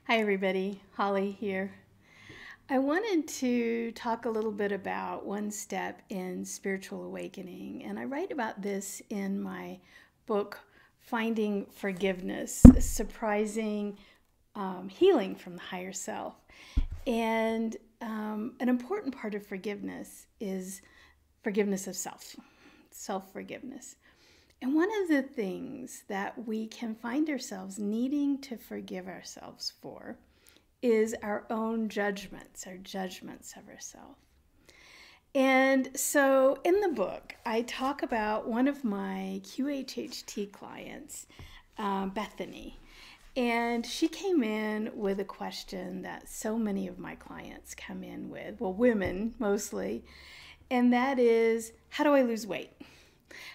Hi everybody, Holly here. I wanted to talk a little bit about one step in spiritual awakening, and I write about this in my book, Finding Forgiveness, Surprising Healing from the Higher Self. And an important part of forgiveness is forgiveness of self, self-forgiveness. And one of the things that we can find ourselves needing to forgive ourselves for is our own judgments, our judgments of ourselves. And so in the book, I talk about one of my QHHT clients, Bethany. And she came in with a question that so many of my clients come in with, well, women mostly, and that is, how do I lose weight?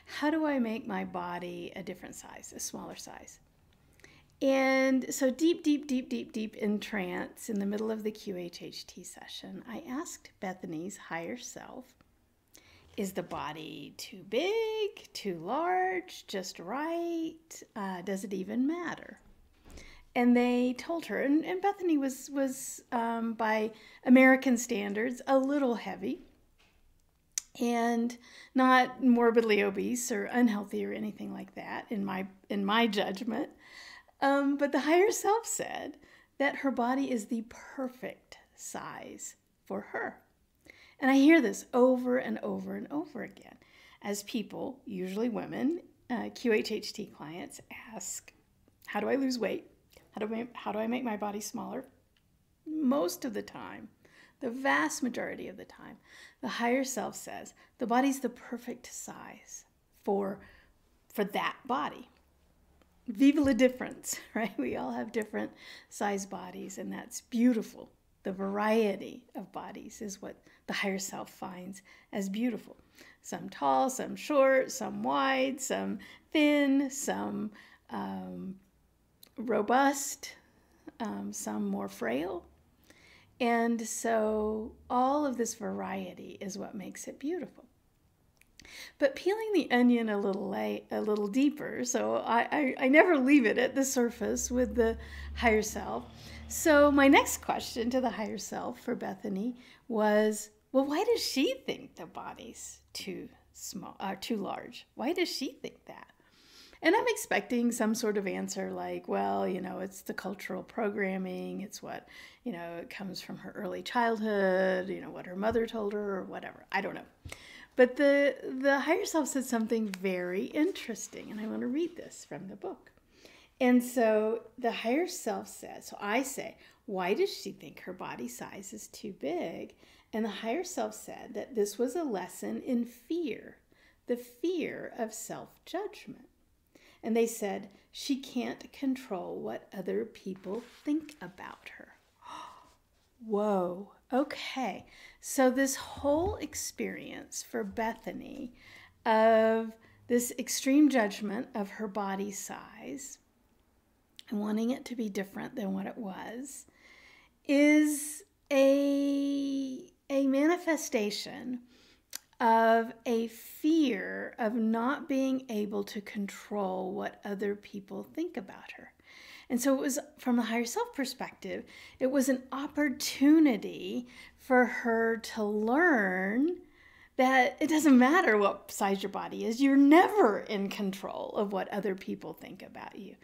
How do I make my body a different size, a smaller size? And so deep in trance, in the middle of the QHHT session, I asked Bethany's higher self, is the body too big, too large, just right? Does it even matter? And they told her, and Bethany was by American standards, a little heavy, and not morbidly obese or unhealthy or anything like that in my judgment. But the higher self said that her body is the perfect size for her. And I hear this over and over and over again as people, usually women, QHHT clients, ask, how do I lose weight? How do I make my body smaller? Most of the time, the vast majority of the time, the higher self says the body's the perfect size for that body. Viva la difference, right? We all have different size bodies, and that's beautiful. The variety of bodies is what the higher self finds as beautiful. Some tall, some short, some wide, some thin, some robust, some more frail. And so all of this variety is what makes it beautiful. But peeling the onion a little deeper, so I never leave it at the surface with the higher self. So my next question to the higher self for Bethany was, well, why does she think the body's too large? Why does she think that? And I'm expecting some sort of answer like, well, it's the cultural programming. It's what, it comes from her early childhood, what her mother told her or whatever. I don't know. But the higher self said something very interesting, and I want to read this from the book. And so the higher self says, so I say, why does she think her body size is too big? And the higher self said that this was a lesson in fear, the fear of self-judgment. And they said, she can't control what other people think about her. Whoa, okay. So this whole experience for Bethany of this extreme judgment of her body size and wanting it to be different than what it was is a manifestation of a fear of not being able to control what other people think about her. And so it was, from the higher self perspective, it was an opportunity for her to learn that it doesn't matter what size your body is. You're never in control of what other people think about you.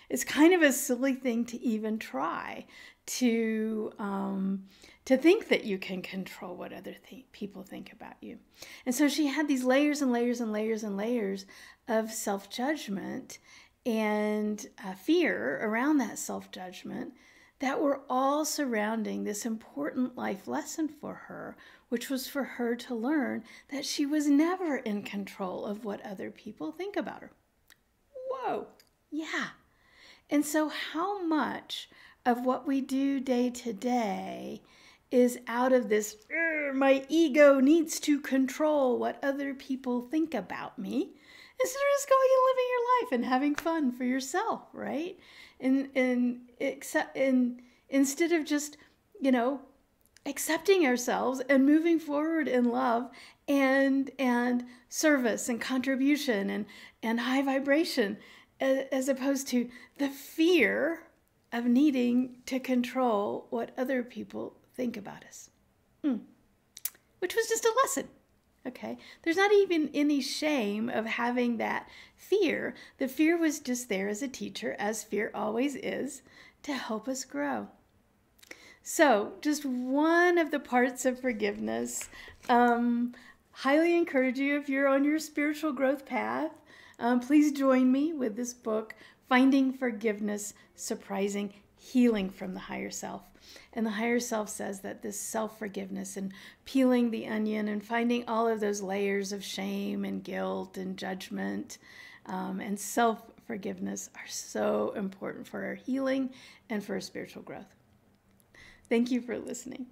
It's kind of a silly thing to even try to think that you can control what other people think about you. And so she had these layers and layers and layers and layers of self-judgment and fear around that self-judgment that were all surrounding this important life lesson for her, which was for her to learn that she was never in control of what other people think about her. Whoa, yeah. And so how much of what we do day to day is out of this, my ego needs to control what other people think about me, instead of just going and living your life and having fun for yourself, right? And instead of just, accepting ourselves and moving forward in love and service and contribution and high vibration, as opposed to the fear of needing to control what other people think about us. Which was just a lesson. Okay, there's not even any shame of having that fear. The fear was just there as a teacher, as fear always is, to help us grow. So, just one of the parts of forgiveness. Highly encourage you, if you're on your spiritual growth path, please join me with this book, Finding Forgiveness, Surprising Healing from the Higher Self. And the higher self says that this self-forgiveness and peeling the onion and finding all of those layers of shame and guilt and judgment and self-forgiveness are so important for our healing and for our spiritual growth. Thank you for listening.